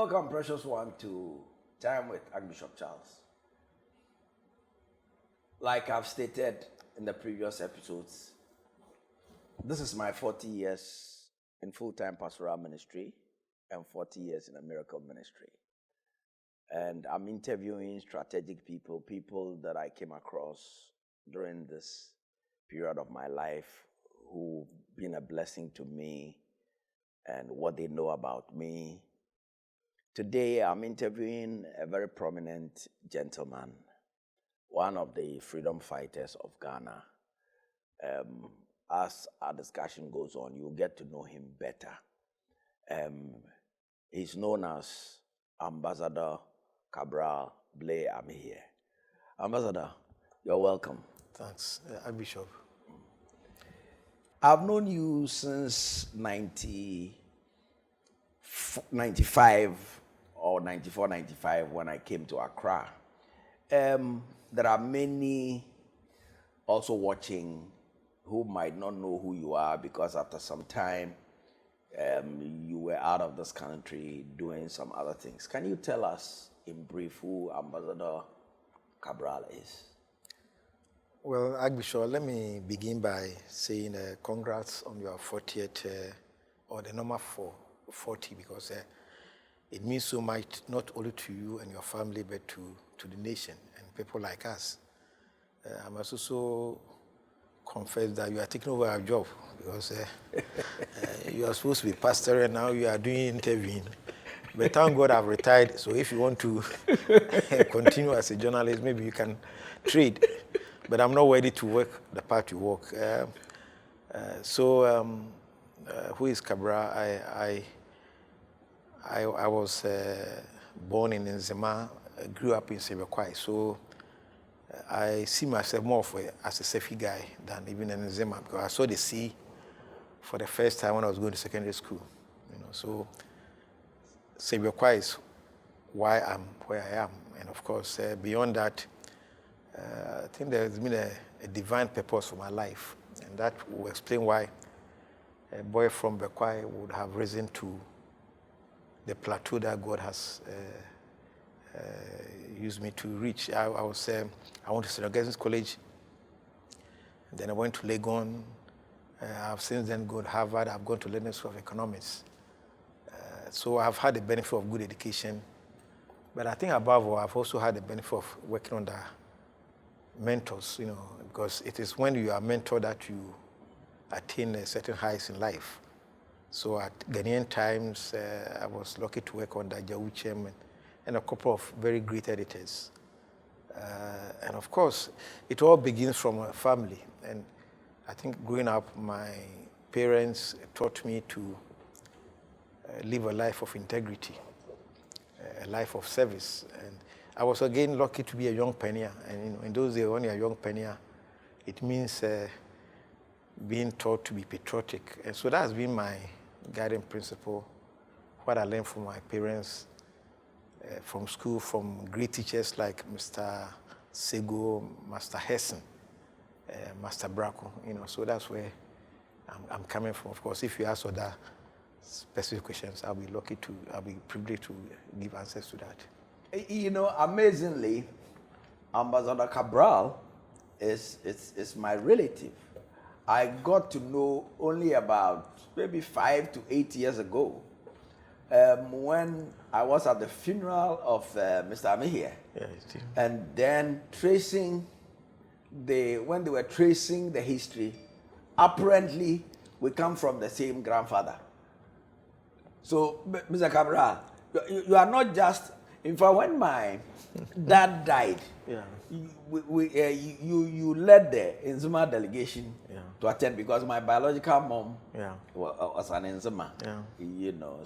Welcome, precious one, to Time with Archbishop Charles. Like I've stated in the previous episodes, this is my 40 years in full-time pastoral ministry and 40 years in a miracle ministry. And I'm interviewing strategic people that I came across during this period of my life who've been a blessing to me and what they know about me. Today, I'm interviewing a very prominent gentleman, one of the freedom fighters of Ghana. As our discussion goes on, you'll get to know him better. He's known as Ambassador Kabral Blay Amihere. Ambassador, you're welcome. Thanks, Archbishop. I've known you since 95 or 94, 95 when I came to Accra. There are many also watching who might not know who you are because after some time you were out of this country doing some other things. Can you tell us in brief who Ambassador Kabral is? Well, Archbishop, let me begin by saying congrats on your 40th, or the number 40, because it means so much not only to you and your family, but to the nation and people like us. I must also confess that you are taking over our job because you are supposed to be pastor and now you are doing interviewing. But thank God I've retired, so if you want to continue as a journalist, maybe you can trade. But I'm not ready to work the part you work. Who is Kabral? I was born in Nzema, grew up in Sebekwai, so I see myself more as a Sefi guy than even in Nzema, because I saw the sea for the first time when I was going to secondary school. So Sebekwai is why I'm where I am, and of course beyond that, I think there's been a divine purpose for my life, and that will explain why a boy from Bekwai would have risen to the plateau that God has used me to reach. I went to St. Augustine's College, and then I went to Leone. I've since then gone to Harvard. I've gone to Leone School of Economics. So I've had the benefit of good education, but I think above all, I've also had the benefit of working under mentors, because it is when you are mentored that you attain certain heights in life. So at Ghanaian Times, I was lucky to work under Jawuchem and a couple of very great editors. And of course, it all begins from a family. And I think growing up, my parents taught me to live a life of integrity, a life of service. And I was again lucky to be a young pioneer, and in those days when you're a young pioneer, it means being taught to be patriotic. And so that has been my guiding principle, what I learned from my parents, from school, from great teachers like Mr. Sego, Master Hessen, Master Braco, so that's where I'm coming from. Of course, if you ask other specific questions, I'll be privileged to give answers to that. Amazingly, Ambassador Kabral is my relative. I got to know only about maybe 5 to 8 years ago when I was at the funeral of Mr. Amihere. Yeah, and then when they were tracing the history, apparently we come from the same grandfather. So, Mr. Kabral, you are not just. In fact, when my dad died, you led the Nzema delegation to attend because my biological mom was an Nzema.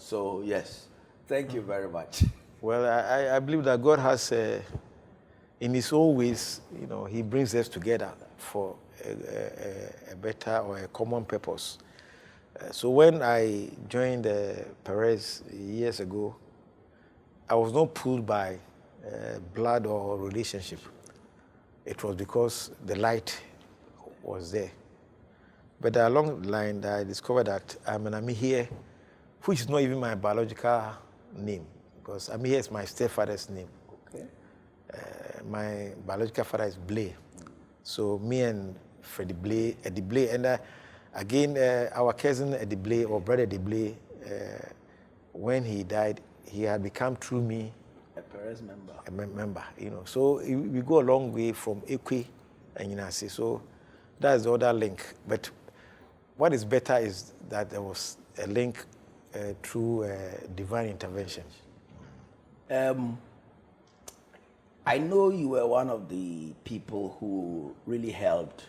So yes, thank you very much. Well, I believe that God has, in His own ways, He brings us together for a better or a common purpose. So when I joined Perez years ago, I was not pulled by blood or relationship. It was because the light was there. But along the line, I discovered that I'm an Amihere, which is not even my biological name. because Amihere is my stepfather's name. Okay. My biological father is Blay. So me and Freddie Blay, Eddie Blay, and again, our cousin Eddie Blay, or brother Eddie Blay, when he died, he had become through me A Perez member. a member, you know. So we go a long way from Ekwe and Agyinasare. So that's the other link. But what is better is that there was a link through divine intervention. I know you were one of the people who really helped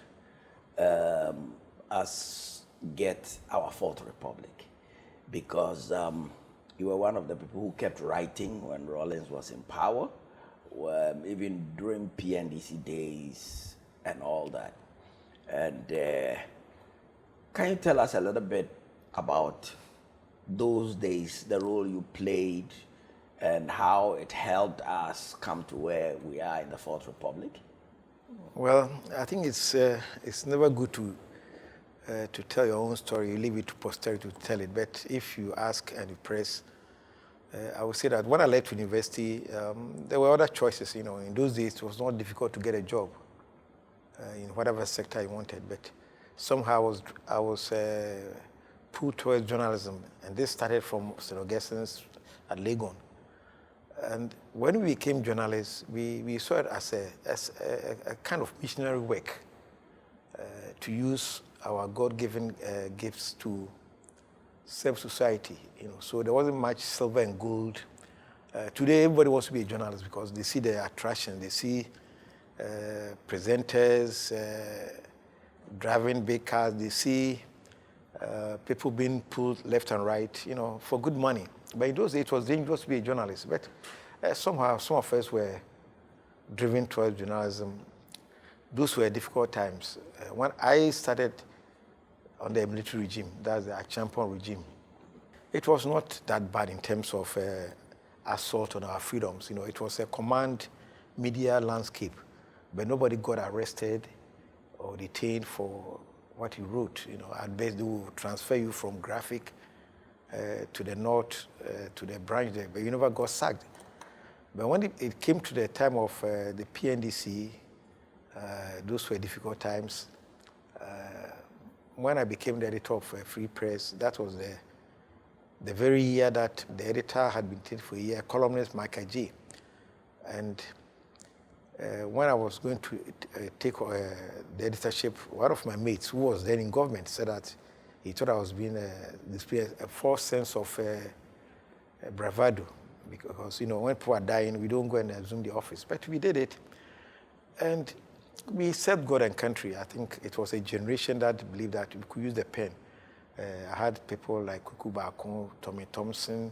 us get our Fourth Republic, because you were one of the people who kept writing when Rawlings was in power, even during PNDC days and all that. And can you tell us a little bit about those days, the role you played, and how it helped us come to where we are in the Fourth Republic? Well, I think it's never good to tell your own story. You leave it to posterity to tell it. But if you ask and you press, I would say that when I left university, there were other choices. You know, in those days it was not difficult to get a job in whatever sector you wanted. But somehow I was pulled towards journalism, and this started from St. Augustine's at Leone. And when we became journalists, we saw it as a kind of missionary work to use our God-given gifts to serve society. You know, so there wasn't much silver and gold. Today, everybody wants to be a journalist because they see the attraction. They see presenters driving big cars. They see people being pulled left and right, you know, for good money. But in those days, it was dangerous to be a journalist. But somehow, some of us were driven towards journalism. Those were difficult times. When I started on the military regime, that's the Agyinasare regime, it was not that bad in terms of assault on our freedoms. You know, it was a command media landscape, but nobody got arrested or detained for what you wrote. You know, at best they will transfer you from graphic to the north, to the branch there, but you never got sacked. But when it came to the time of the PNDC, those were difficult times. When I became the editor of Free Press, that was the very year that the editor had been taken for a year, columnist Michael J. And when I was going to take the editorship, one of my mates, who was then in government, said that he thought I was being displaying a false sense of bravado, because, you know, when people are dying, we don't go and assume the office. But we did it, and we served God and country. I think it was a generation that believed that we could use the pen. I had people like Kuku Bakon, Tommy Thompson,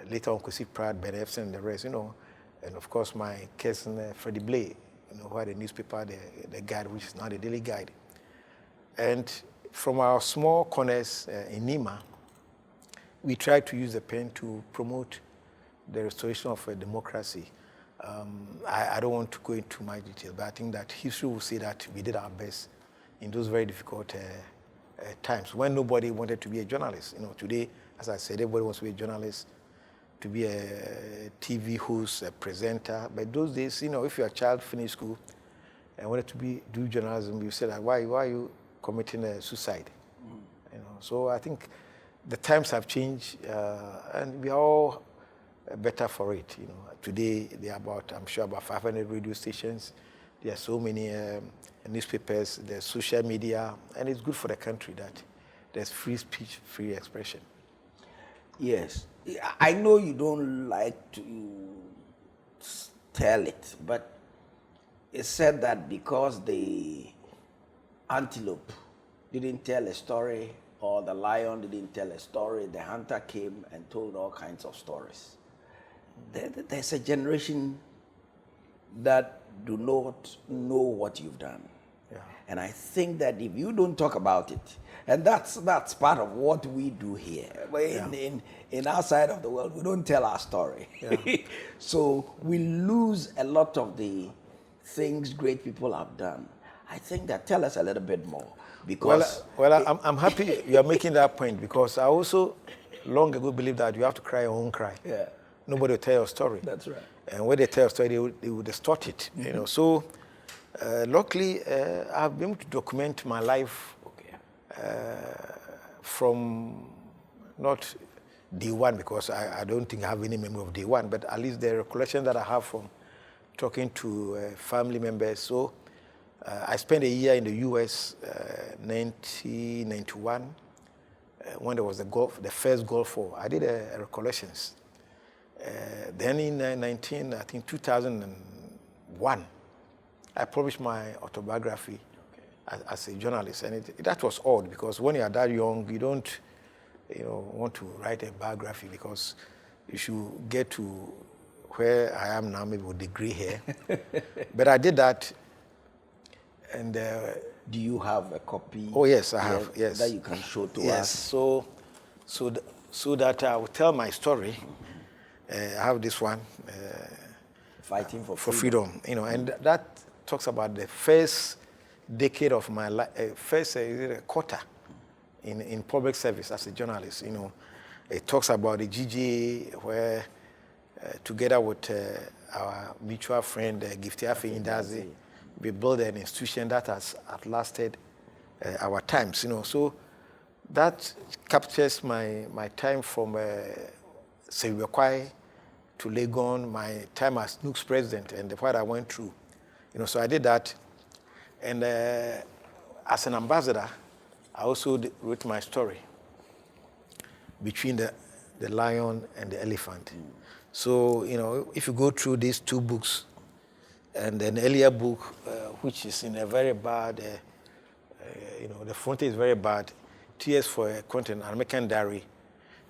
later on Kwesi Pratt, Ben Efson, and the rest, you know, and of course my cousin Freddie Blay, you know, who had a newspaper, the Guide, which is now the Daily Guide. And from our small corners in Nima, we tried to use the pen to promote the restoration of democracy. I don't want to go into my detail, but I think that history will say that we did our best in those very difficult times when nobody wanted to be a journalist. You know, today, as I said, everybody wants to be a journalist, to be a TV host, a presenter. But those days, you know, if your child finished school and wanted to do journalism, you said, why are you committing suicide? You know, so I think the times have changed, and we are all better for it. You know, today there are about, I'm sure, about 500 radio stations. There are so many newspapers. There's social media, and it's good for the country that there's free speech, free expression. Yes, I know you don't like to tell it, but it's said that because the antelope didn't tell a story, or the lion didn't tell a story, the hunter came and told all kinds of stories. There's a generation that do not know what you've done. Yeah. And I think that if you don't talk about it, and that's part of what we do here. In our side of the world, we don't tell our story. Yeah. So we lose a lot of the things great people have done. I think that, tell us a little bit more. Because I'm happy you are making that point, because I also long ago believed that you have to cry your own cry. Yeah. Nobody will tell your story. That's right. And when they tell your story, they will distort it. You know. So, luckily, I've been able to document my life from not day one, because I don't think I have any memory of day one, but at least the recollection that I have from talking to family members. So I spent a year in the U.S. 1991 when there was the first Gulf War. I did recollections. Then in 2001, I published my autobiography as a journalist, and that was odd, because when you are that young, you don't want to write a biography, because you should get to where I am now, maybe with the gray hair. But I did that, and do you have a copy? Oh yes, I have. Yes, that you can show to us. So that I will tell my story. I have this one, Fighting for Freedom. You know, and that talks about the first decade of my life, first quarter in public service as a journalist. You know, it talks about the GGA, where together with our mutual friend Giftiafe Indaze, we built an institution that has outlasted our times. You know, so that captures my time from Sewiakwai to Legon, my time as NUC's president, and what I went through. You know, so I did that. And as an ambassador, I also wrote my story between the lion and the elephant. So, you know, if you go through these two books, and an earlier book, which is in a very bad, the front is very bad, Tears for a Continent, an American Diary.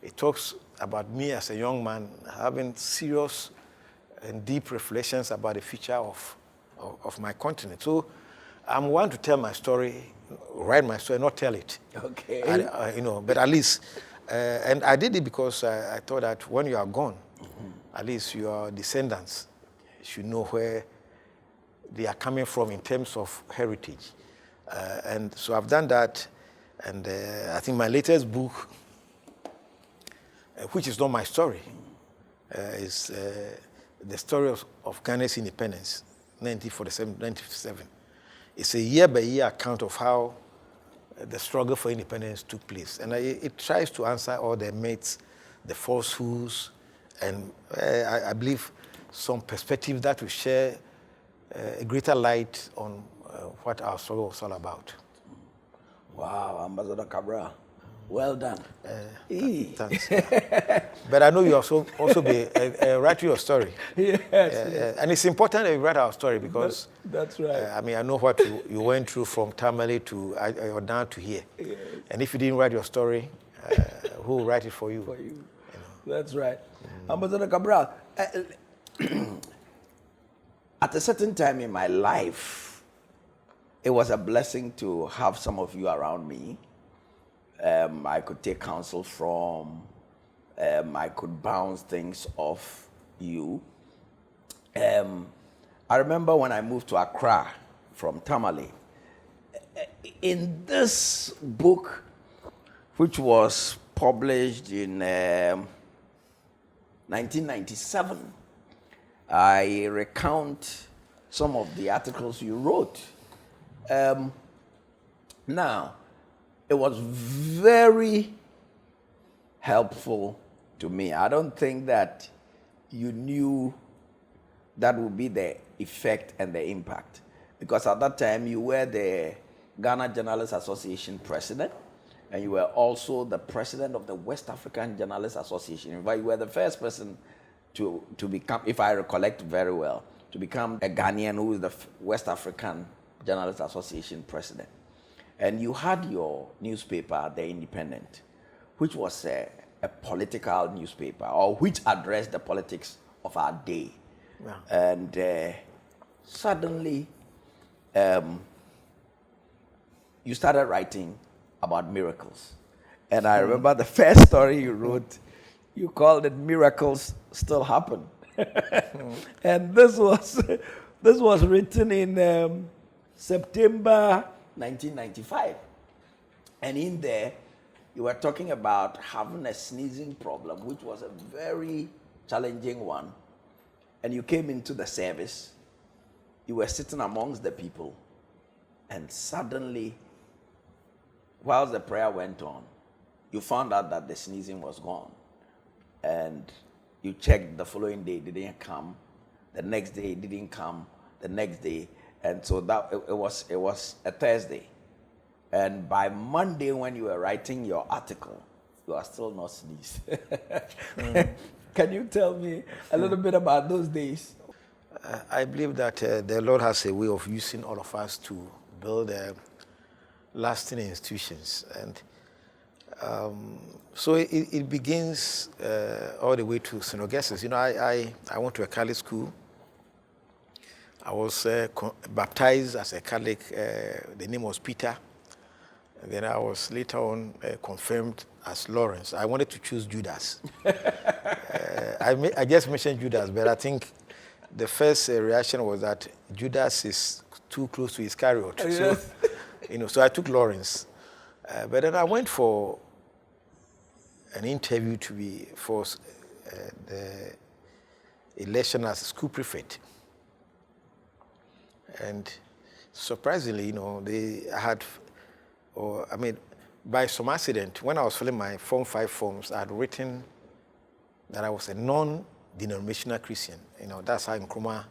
It talks about me as a young man having serious and deep reflections about the future of my continent. So I'm one to tell my story, write my story, not tell it. Okay. But at least, and I did it because I thought that when you are gone, at least your descendants should know where they are coming from in terms of heritage. And so I've done that, and I think my latest book, which is not my story, is the story of Ghana's independence, 1947, 1957. It's a year-by-year account of how the struggle for independence took place. And it tries to answer all the myths, the falsehoods, and I believe some perspective that will share a greater light on what our struggle was all about. Wow, Ambassador Kabral. Well done. Thanks. But I know you also be writing your story. Yes. And it's important that you write our story, because that's right. I know what you went through from Tamale to down to here. Yes. And if you didn't write your story, who will write it for you? For you. That's right. Ambassador Kabral, at a certain time in my life, it was a blessing to have some of you around me. I could take counsel from, I could bounce things off you. I remember when I moved to Accra from Tamale, in this book, which was published in 1997, I recount some of the articles you wrote. Now, it was very helpful to me. I don't think that you knew that would be the effect and the impact, because at that time you were the Ghana Journalists Association president, and you were also the president of the West African Journalists Association. In fact, you were the first person to become, if I recollect very well, to become a Ghanaian who is the West African Journalists Association president. And you had your newspaper, The Independent, which was a political newspaper, or which addressed the politics of our day. Yeah. And suddenly, you started writing about miracles. And I remember the first story you wrote, you called it "Miracles Still Happen." And this was written in September 1995. And in there, you were talking about having a sneezing problem, which was a very challenging one. And you came into the service, you were sitting amongst the people, and suddenly, whilst the prayer went on, you found out that the sneezing was gone. And you checked the following day, it didn't come. The next day, it didn't come. The next day. And so that it was a Thursday. And by Monday, when you were writing your article, you are still not sneezed. Can you tell me a little bit about those days? I believe that the Lord has a way of using all of us to build lasting institutions. And so it begins all the way to St. Augustine. You know, I went to a Catholic school. I was baptized as a Catholic. The name was Peter. And then I was later on confirmed as Lawrence. I wanted to choose Judas. I just mentioned Judas, but I think the first reaction was that Judas is too close to Iscariot. Yes. So, so I took Lawrence. But then I went for an interview for the election as a school prefect. And surprisingly, by some accident, when I was filling my Form 5 forms, I had written that I was a non-denominational Christian. That's how Nkrumah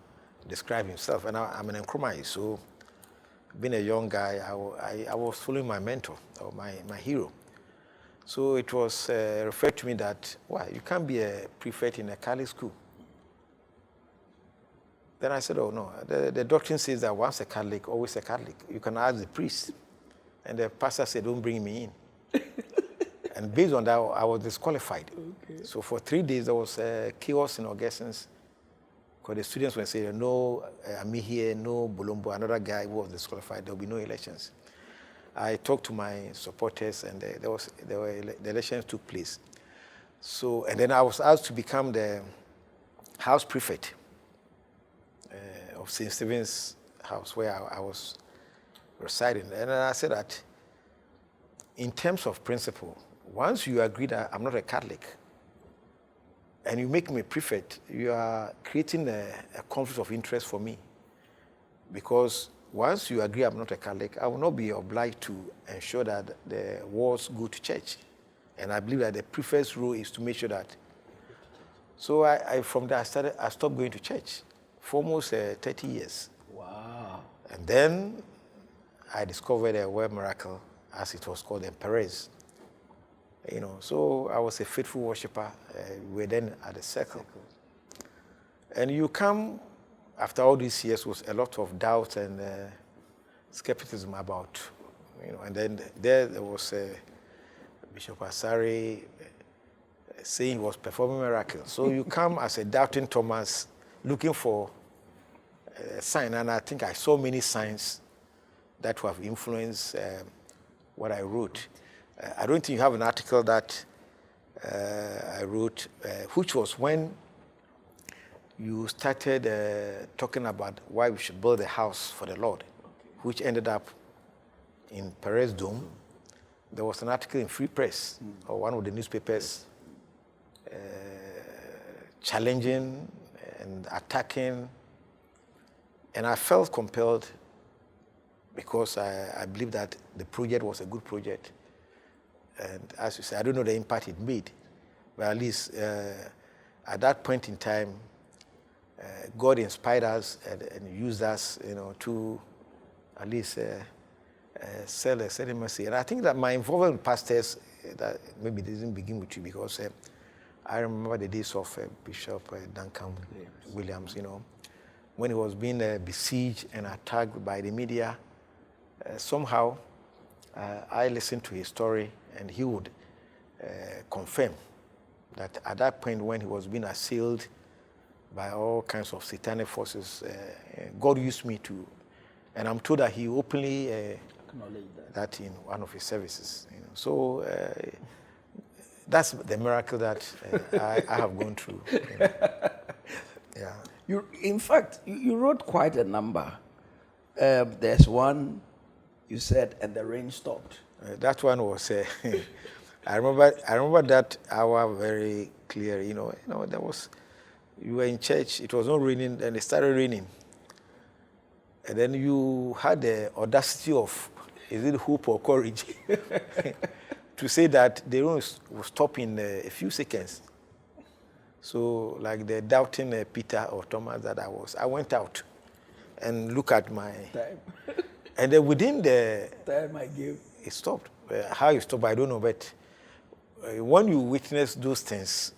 described himself. And I'm an Nkrumah, so being a young guy, I was following my mentor, or my hero. So it was referred to me that, you can't be a prefect in a Catholic school. Then I said, oh no, the doctrine says that once a Catholic, always a Catholic. You can ask the priest. And the pastor said, don't bring me in. And based on that, I was disqualified. Okay. So for 3 days, there was chaos in Augustins. Because the students were saying, no Amihere, no Bolombo, another guy who was disqualified, there will be no elections. I talked to my supporters, and the elections took place. So, and then I was asked to become the house prefect of St. Stephen's House, where I was residing. And I said that in terms of principle, once you agree that I'm not a Catholic and you make me prefect, you are creating a conflict of interest for me. Because once you agree I'm not a Catholic, I will not be obliged to ensure that the wards go to church. And I believe that the prefect's role is to make sure that. So from there, I stopped going to church for almost 30 years. Wow. And then I discovered a word miracle, as it was called, in Perez. So I was a faithful worshiper. We were then at the circle. And you come after all these years with a lot of doubt and skepticism about, and then there was Bishop Asare saying he was performing miracles. So you come as a doubting Thomas looking for a sign, and I think I saw many signs that have influenced what I wrote. I don't think you have an article that I wrote, which was when you started talking about why we should build a house for the Lord, which ended up in Perez Dome. There was an article in Free Press, or one of the newspapers, challenging and attacking. And I felt compelled, because I believe that the project was a good project. And as you say, I don't know the impact it made, but at least at that point in time, God inspired us and used us, to at least sell a certain message. And I think that my involvement with pastors, that maybe didn't begin with you, because I remember the days of Bishop Duncan Williams, when he was being besieged and attacked by the media. Somehow, I listened to his story, and he would confirm that at that point when he was being assailed by all kinds of satanic forces, God used me to, and I'm told that he openly acknowledged that in one of his services. So that's the miracle that I have gone through. Yeah. In fact, you wrote quite a number. There's one you said, and the rain stopped. That one was I remember that hour very clear. There was, you were in church. It was not raining, and it started raining. And then you had the audacity of, is it hope or courage, to say that the rain will stop in a few seconds. So, like the doubting Peter or Thomas that I went out and looked at my time. And then within the time I gave, it stopped. How it stopped, I don't know. But when you witness those things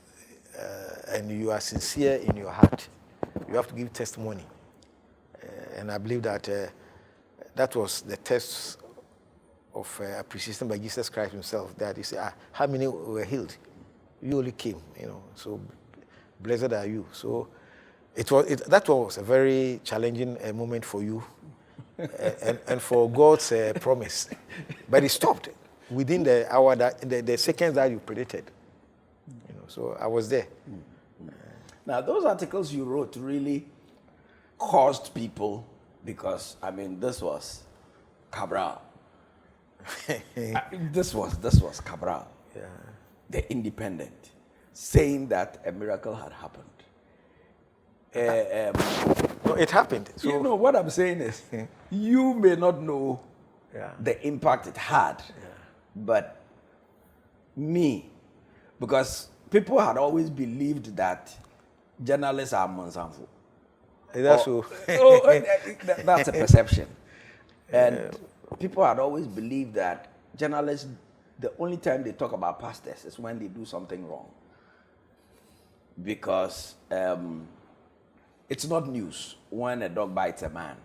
and you are sincere in your heart, you have to give testimony. And I believe that that was the test of appreciation by Jesus Christ himself, that he said, how many were healed? You only came, so blessed are you. So that was a very challenging moment for you and for God's promise. But it stopped within the hour, the seconds that you predicted. So I was there. Now, those articles you wrote really caused people, because this was Kabral. This was Kabral, the Independent, saying that a miracle had happened. No, it happened. So, what I'm saying is, you may not know the impact it had, but me, because people had always believed that journalists are Monsanto. That's true. That's a perception. And people had always believed that journalists, the only time they talk about pastors is when they do something wrong. Because it's not news when a dog bites a man,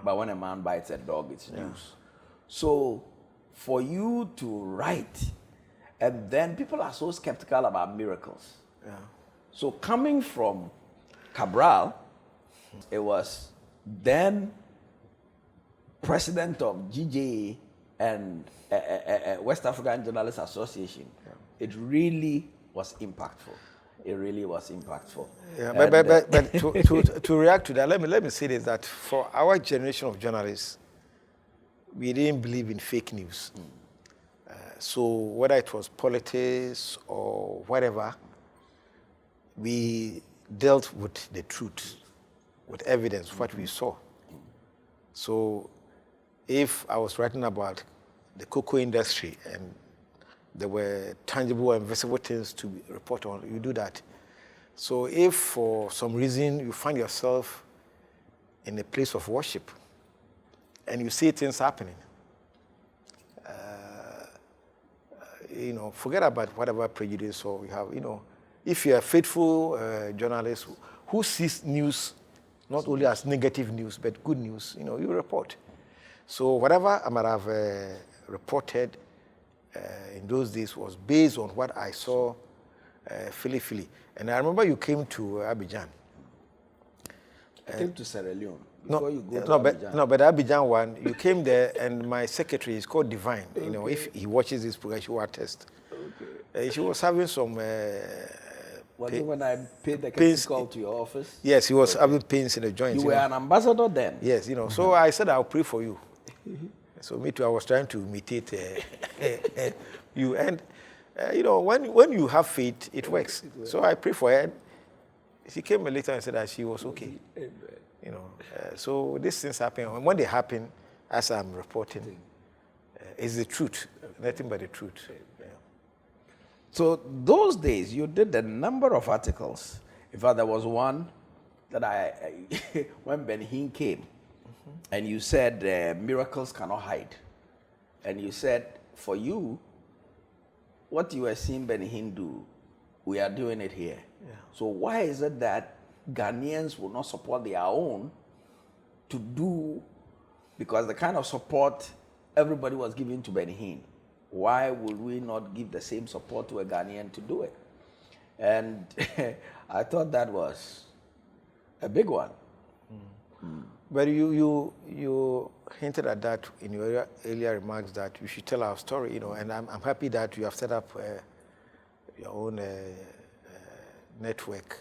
but when a man bites a dog, it's news. So for you to write, and then people are so skeptical about miracles. So coming from Kabral, it was then president of GJA and West African Journalists Association. It really was impactful. It really was impactful. But to react to that, let me say this, that for our generation of journalists, we didn't believe in fake news. So whether it was politics or whatever, we dealt with the truth, with evidence, what we saw. So if I was writing about the cocoa industry and there were tangible and visible things to report on, you do that. So if for some reason you find yourself in a place of worship and you see things happening, forget about whatever prejudice or you have, if you're a faithful journalist who sees news not only as negative news, but good news, you report. So whatever I might have reported in those days was based on what I saw Philly. And I remember you came to Abidjan. I came to Sierra Leone. But the Abidjan one, you came there, and my secretary is called Divine. If he watches this program, she will attest. She was having some. Was it when I paid the courtesy call to your office? Yes, he was having pains in the joints. You were an ambassador then? Yes, So I said, I'll pray for you. So me too, I was trying to imitate you. And, when you have faith, it works. So I prayed for her. She came later and said that she was okay. So these things happen. And when they happen, as I'm reporting, it's the truth, nothing but the truth. So those days, you did a number of articles. In fact, there was one that when Ben Hinn came, and you said miracles cannot hide. And you said, for you, what you were seeing Ben Hinn do, we are doing it here. So why is it that Ghanaians will not support their own to do, because the kind of support everybody was giving to Ben Hinn, why would we not give the same support to a Ghanaian to do it? And I thought that was a big one. But you hinted at that in your earlier remarks, that you should tell our story, and I'm happy that you have set up your own network,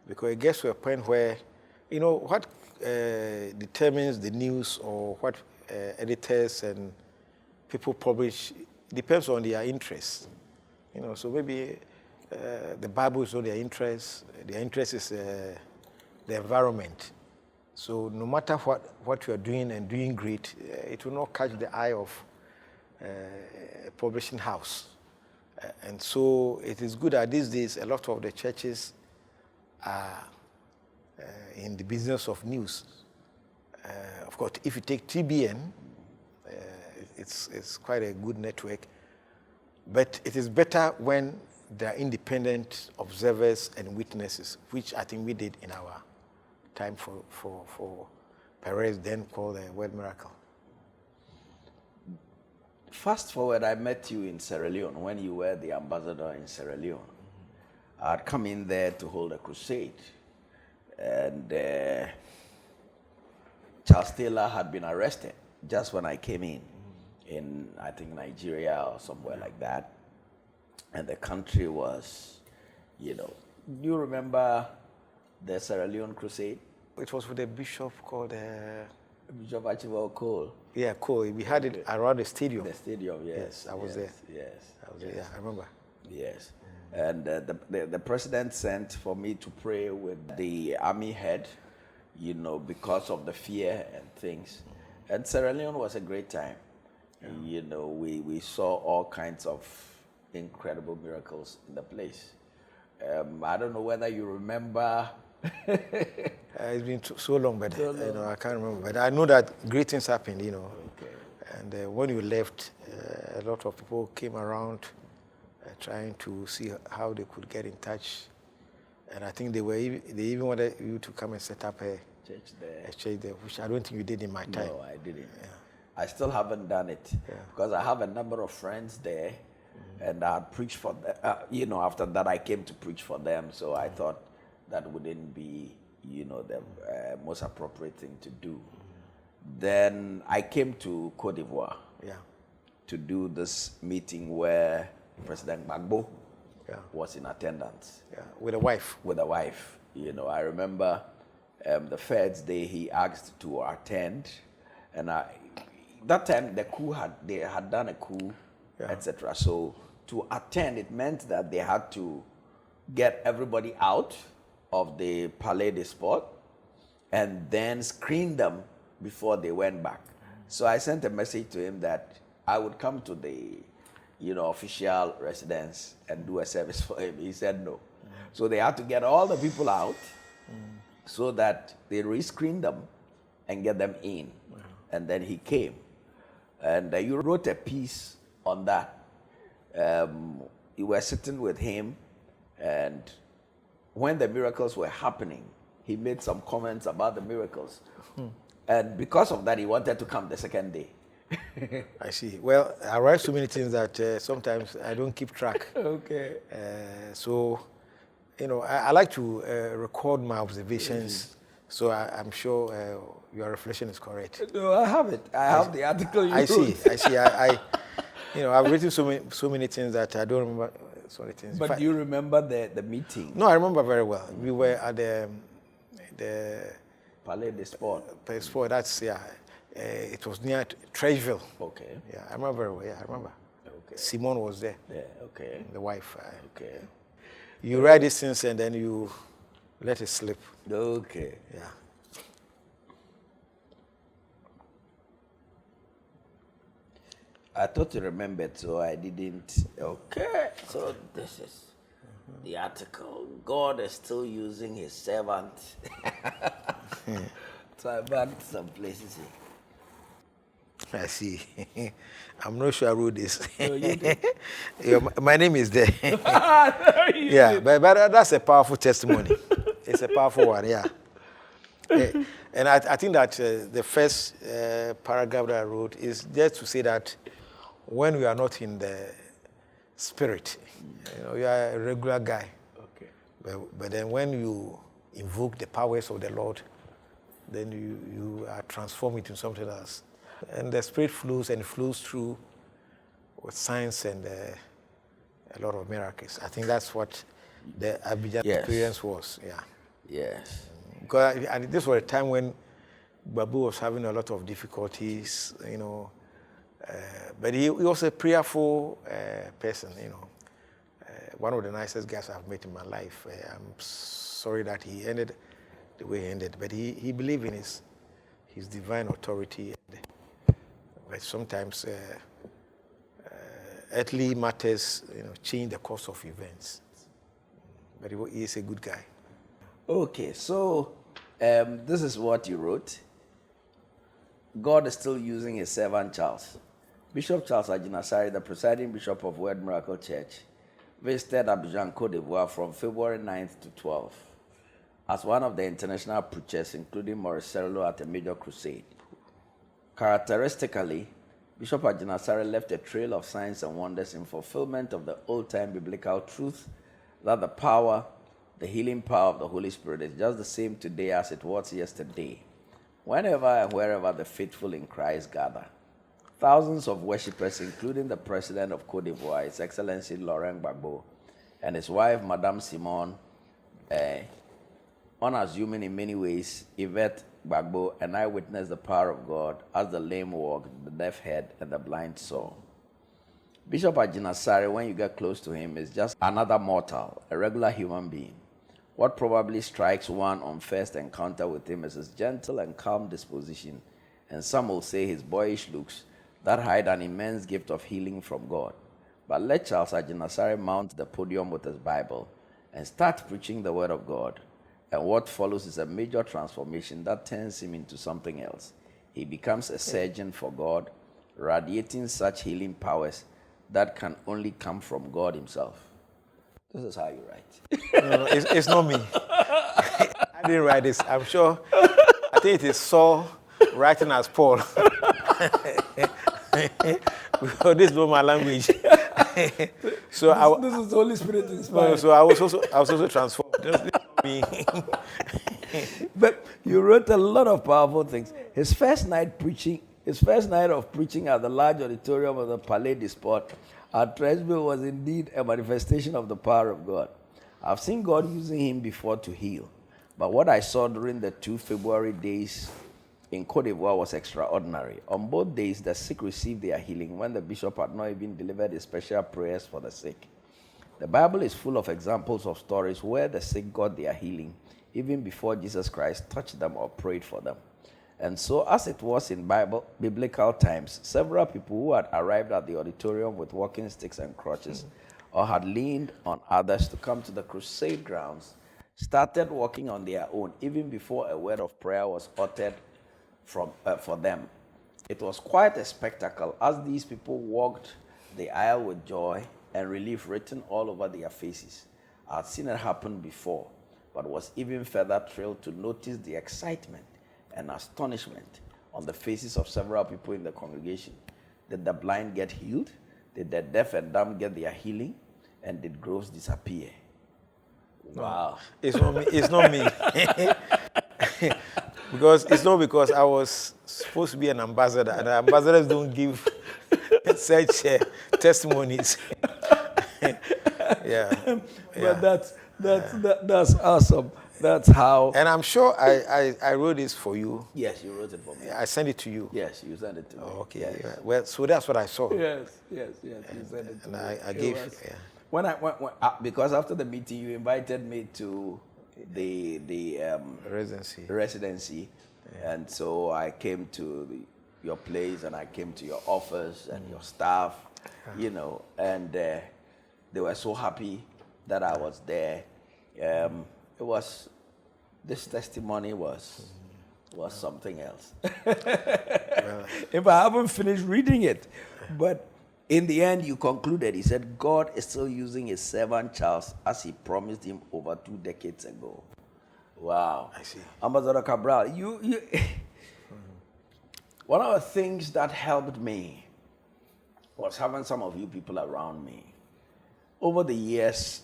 because it gets to a point where, what determines the news or what editors and people publish depends on their interests. You know, so maybe the Bible is not their interest. Their interest is the environment. So no matter what you are doing and doing great, it will not catch the eye of a publishing house. And so it is good that these days a lot of the churches are in the business of news. Of course, if you take TBN, it's quite a good network. But it is better when there are independent observers and witnesses, which I think we did in our time for Perez, then called the World Miracle. Fast forward, I met you in Sierra Leone when you were the ambassador in Sierra Leone. I'd come in there to hold a crusade. And Charles Taylor had been arrested just when I came in I think, Nigeria or somewhere like that. And the country was, you know, do you remember the Sierra Leone crusade? It was with a bishop called... Bishop Archibald Cote. Yeah, Cote. We had it around the stadium. The stadium, yes. Yes, I was there. Yes. I was there, yeah, I remember. Yes. And the president sent for me to pray with the army head, you know, because of the fear and things. And Sierra Leone was a great time. Yeah. You know, we saw all kinds of incredible miracles in the place. I don't know whether you remember. It's been so long, but you know, I can't remember. But I know that great things happened, you know. Okay. And when you left, a lot of people came around trying to see how they could get in touch. And I think they even wanted you to come and set up a church there, which I don't think you did in my time. No, I didn't. Yeah. I still haven't done it because I have a number of friends there, and I preached for them. You know, after that I came to preach for them, so I thought that wouldn't be, you know, the most appropriate thing to do. Then I came to Cote d'Ivoire to do this meeting where President Gbagbo was in attendance. Yeah, with a wife. With a wife. You know, I remember the first day he asked to attend, and that time they had done a coup, etc. So to attend, it meant that they had to get everybody out of the Palais des Sports and then screen them before they went back. So I sent a message to him that I would come to the, you know, official residence and do a service for him. He said no. So they had to get all the people out so that they rescreen them and get them in. And then he came. And you wrote a piece on that. You were sitting with him, and when the miracles were happening, he made some comments about the miracles. And because of that, he wanted to come the second day. I see. Well, I write so many things that sometimes I don't keep track. Okay. So, you know, I like to record my observations. So I'm sure your reflection is correct. No, I have it. I have the article you wrote. I see. You know, I've written so many things that I don't remember so many things. But do you remember the meeting? No, I remember very well. We were at the Palais des Sports. Palais des Sports. That's it was near Trècheville. Okay. Yeah, I remember very well. Yeah, I remember. Okay. Simone was there. Yeah. Okay. The wife. Okay. You write these things and then you let it slip. Okay. Yeah. I thought you remembered, so I didn't. Okay. So this is the article. God is still using his servant. So I marked some places here. I see. I'm not sure I wrote this. No, you did. Yeah, my name is there. Yeah, but that's a powerful testimony. It's a powerful one, yeah. And I think that the first paragraph that I wrote is just to say that when we are not in the spirit, you know, you are a regular guy. Okay. But then when you invoke the powers of the Lord, then you are transformed into something else. And the spirit flows and flows through with signs and a lot of miracles. I think that's what the Abidjan experience was. Yeah. Yes. Because this was a time when Babu was having a lot of difficulties, you know. But he was a prayerful person, you know. one of the nicest guys I've met in my life. I'm sorry that he ended the way he ended, but he believed in his divine authority. But sometimes earthly matters, change the course of events. But he is a good guy. Okay, so this is what you wrote. God is still using his servant Charles. Bishop Charles Agyinasare, the presiding bishop of Word Miracle Church, visited Abidjan, Cote d'Ivoire from February 9th to 12th as one of the international preachers, including Maurice Serlo at a major crusade. Characteristically, Bishop Agyinasare left a trail of signs and wonders in fulfillment of the old-time biblical truth that the healing power of the Holy Spirit is just the same today as it was yesterday, whenever and wherever the faithful in Christ gather. Thousands of worshippers, including the President of Cote d'Ivoire, His Excellency Laurent Gbagbo, and his wife, Madame Simone, unassuming in many ways, Yvette Gbagbo, and I witnessed the power of God as the lame walked, the deaf heard, and the blind saw. Bishop Agyinasare, when you get close to him, is just another mortal, a regular human being. What probably strikes one on first encounter with him is his gentle and calm disposition, and some will say his boyish looks that hide an immense gift of healing from God. But let Charles Agyinasare mount the podium with his Bible and start preaching the Word of God, and what follows is a major transformation that turns him into something else. He becomes a surgeon for God, radiating such healing powers that can only come from God himself. This is how you write. No, it's not me. I didn't write this. I'm sure. I think it is Saul writing as Paul. Because this is not my language. So this is the Holy Spirit inspired. So I was also transformed. This is not me. But you wrote a lot of powerful things. His first night of preaching at the large auditorium of the Palais des Sports at Trilogy was indeed a manifestation of the power of God. I've seen God using him before to heal, but what I saw during the 2 February days in Cote d'Ivoire was extraordinary. On both days, the sick received their healing when the bishop had not even delivered his special prayers for the sick. The Bible is full of examples of stories where the sick got their healing even before Jesus Christ touched them or prayed for them. And so, as it was in biblical times, several people who had arrived at the auditorium with walking sticks and crutches or had leaned on others to come to the crusade grounds started walking on their own even before a word of prayer was uttered for them. It was quite a spectacle as these people walked the aisle with joy and relief written all over their faces. I had seen it happen before, but was even further thrilled to notice the excitement and astonishment on the faces of several people in the congregation. Did the blind get healed? Did the deaf and dumb get their healing? And did growths disappear? Wow. It's not me. It's not me. because I was supposed to be an ambassador, and ambassadors don't give such testimonies. Yeah. But that's awesome. That's how. And I'm sure I wrote this for you. Yes, you wrote it for me. I sent it to you. Yes, you sent it to me. Oh, okay. Yes. Yeah. Well, so that's what I saw. Yes, you sent it to me. And I gave. Yeah. When because after the meeting you invited me to the residency, and so I came to your place and I came to your office and your staff, and they were so happy that I was there. This testimony was something else. If I haven't finished reading it, but in the end, you concluded, he said, God is still using his servant Charles as he promised him over 2 decades ago. Wow. I see. Ambassador Kabral, you one of the things that helped me was having some of you people around me. Over the years,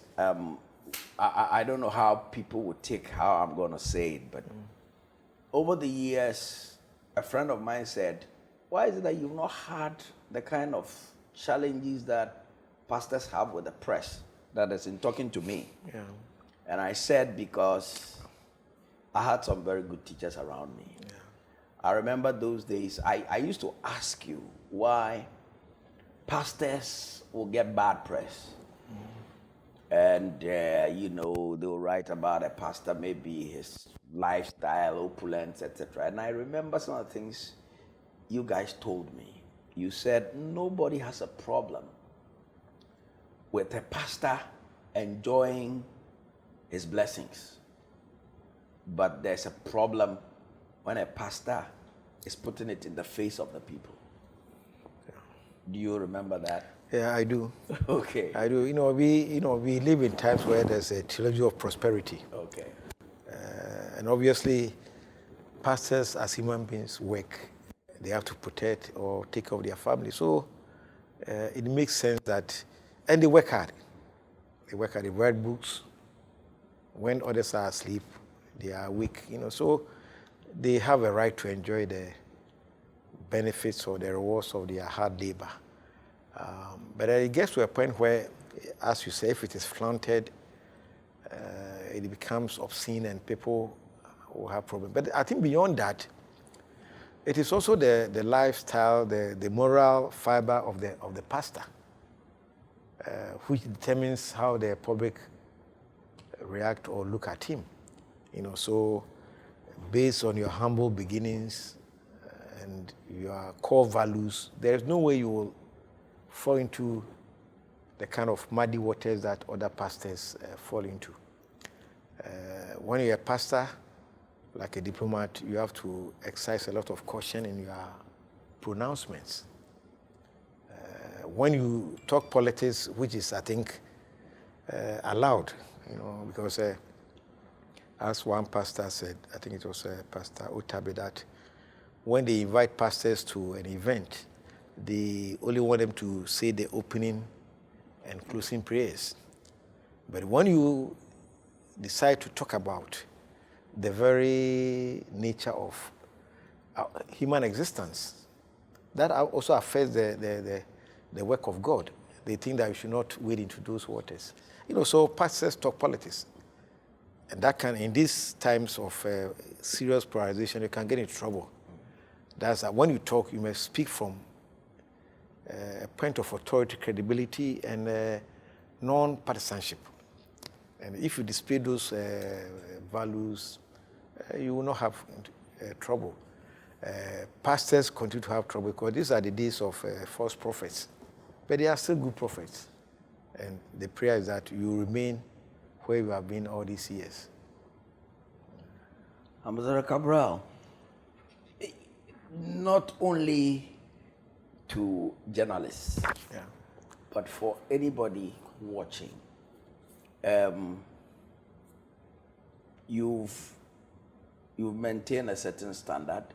I don't know how people would take how I'm going to say it, but over the years, a friend of mine said, why is it that you've not had the kind of challenges that pastors have with the press that is in talking to me? Yeah. And I said, because I had some very good teachers around me. Yeah. I remember those days, I used to ask you why pastors will get bad press. And, they'll write about a pastor, maybe his lifestyle, opulence, etc. And I remember some of the things you guys told me. You said nobody has a problem with a pastor enjoying his blessings. But there's a problem when a pastor is putting it in the face of the people. Do you remember that? Yeah, I do. Okay. I do. We live in times where there's a trilogy of prosperity. Okay. And obviously, pastors as human beings work. They have to protect or take care of their family. So it makes sense that, and they work hard. They work hard. They write books. When others are asleep, they are awake. So they have a right to enjoy the benefits or the rewards of their hard labor. But it gets to a point where, as you say, if it is flaunted, it becomes obscene and people will have problems. But I think beyond that, it is also the lifestyle, the moral fiber of the pastor, which determines how the public react or look at him. So based on your humble beginnings and your core values, there is no way you will fall into the kind of muddy waters that other pastors fall into. When you're a pastor, like a diplomat, you have to exercise a lot of caution in your pronouncements. When you talk politics, which is, I think, allowed, because as one pastor said, I think it was Pastor Otabe, that when they invite pastors to an event, they only want them to say the opening and closing prayers. But when you decide to talk about the very nature of human existence, that also affects the work of God. They think that you should not wade into those waters. So pastors talk politics. And that can, in these times of serious polarization, you can get into trouble. That's when you talk, you must speak from a point of authority, credibility, and non-partisanship. And if you display those values, you will not have trouble. Pastors continue to have trouble because these are the days of false prophets. But they are still good prophets. And the prayer is that you remain where you have been all these years. Ambassador Kabral, not only to journalists, but for anybody watching, you've maintained a certain standard.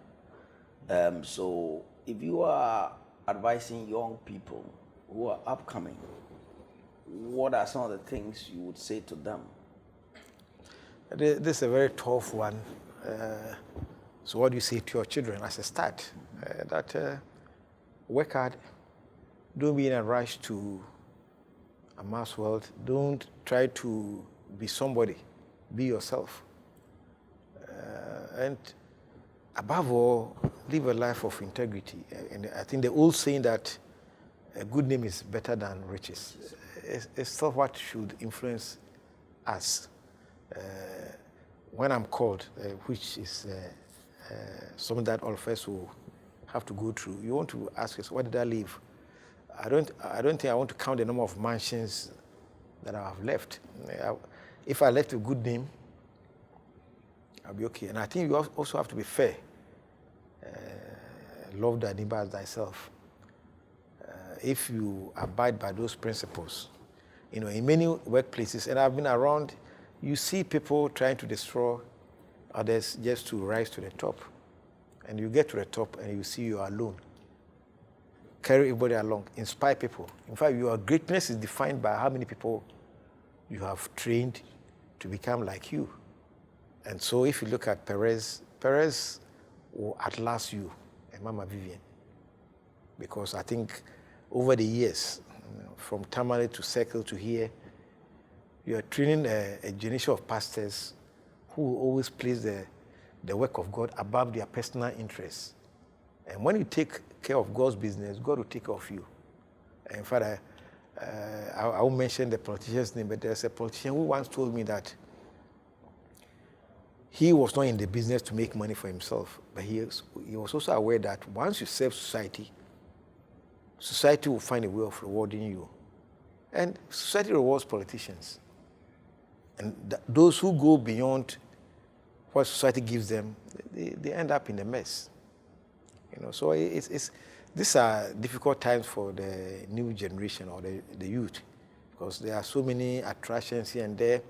So if you are advising young people who are upcoming, what are some of the things you would say to them? This is a very tough one. So what do you say to your children as a start? That work hard. Don't be in a rush to amass wealth. Don't try to be somebody. Be yourself. And above all, live a life of integrity. And I think the old saying that a good name is better than riches. It's still what should influence us. When I'm called, which is something that all of us will have to go through, you want to ask us, what did I leave? I don't think I want to count the number of mansions that I have left. If I left a good name, I'll be okay. And I think you also have to be fair. Love thy neighbor as thyself. If you abide by those principles, in many workplaces, and I've been around, you see people trying to destroy others just to rise to the top. And you get to the top and you see you are alone. Carry everybody along, inspire people. In fact, your greatness is defined by how many people you have trained to become like you. And so if you look at Perez will outlast you and Mama Vivian. Because I think over the years, from Tamale to Circle to here, you are training a generation of pastors who will always place the work of God above their personal interests. And when you take care of God's business, God will take care of you. And in fact, I won't mention the politician's name, but there's a politician who once told me that he was not in the business to make money for himself, but he was also aware that once you serve society, society will find a way of rewarding you. And society rewards politicians. And those who go beyond what society gives them, they end up in a mess. So these are difficult times for the new generation or the youth, because there are so many attractions here and there.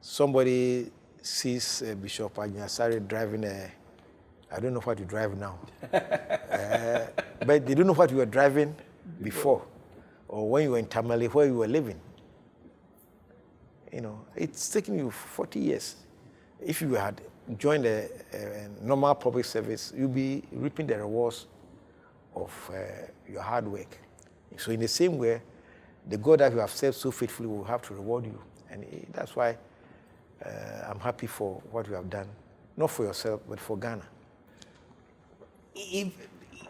Somebody sees Bishop Agyinasare driving I don't know what you drive now, but they don't know what you were driving before, or when you were in Tamale, where you were living. It's taken you 40 years. If you had joined a normal public service, you'll be reaping the rewards of your hard work. So in the same way, the God that you have served so faithfully will have to reward you. And that's why I'm happy for what you have done, not for yourself, but for Ghana. If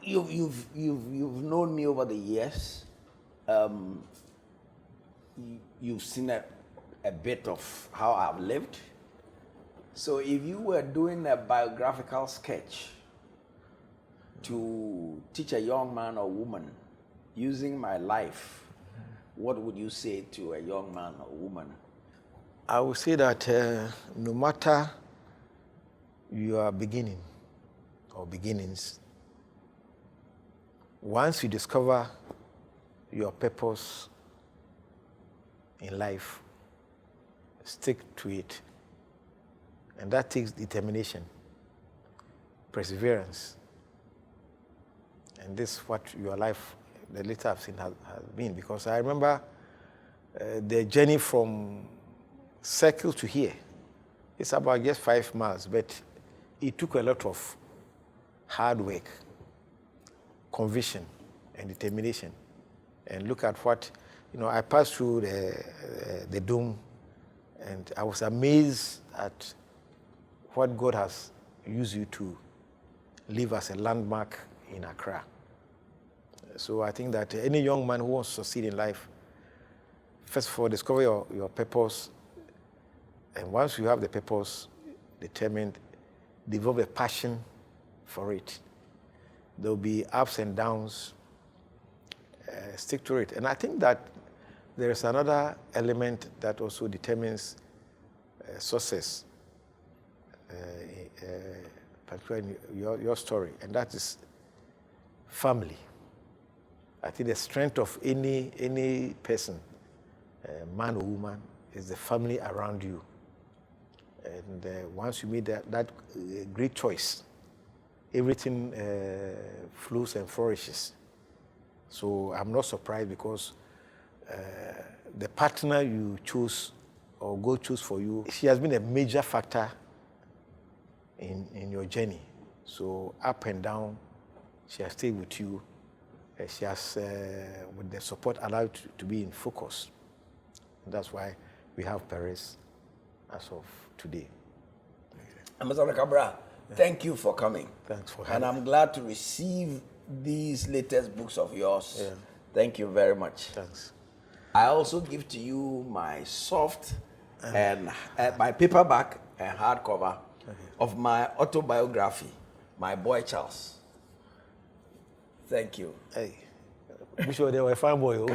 you've known me over the years, you've seen a bit of how I've lived. So if you were doing a biographical sketch to teach a young man or woman using my life, what would you say to a young man or woman? I would say that no matter your beginning or beginnings, once you discover your purpose in life, stick to it. And that takes determination, perseverance. And this is what your life, the little I've seen, has been. Because I remember the journey from Circle to here. It's about just 5 miles, but it took a lot of hard work, conviction, and determination. And look at what, I passed through the dome, and I was amazed at what God has used you to live as a landmark in Accra. So I think that any young man who wants to succeed in life, first of all, discover your purpose. And once you have the purpose determined, develop a passion for it. There will be ups and downs. Stick to it. And I think that there is another element that also determines success, particularly in your story, and that is family. I think the strength of any person, man or woman, is the family around you. And once you make that great choice, everything flows and flourishes. So I'm not surprised, because the partner you choose or God choose for you, she has been a major factor in your journey. So up and down, she has stayed with you. She has, with the support, allowed to be in focus. And that's why we have Paris as of today. Ambassador Kabral, thank you for coming. Thanks for having me. And I'm glad to receive these latest books of yours. Yeah. Thank you very much. Thanks. I also give to you my soft and my paperback and hardcover of my autobiography, My Boy Charles. Thank you. Hey, I'm sure they were a fine boy.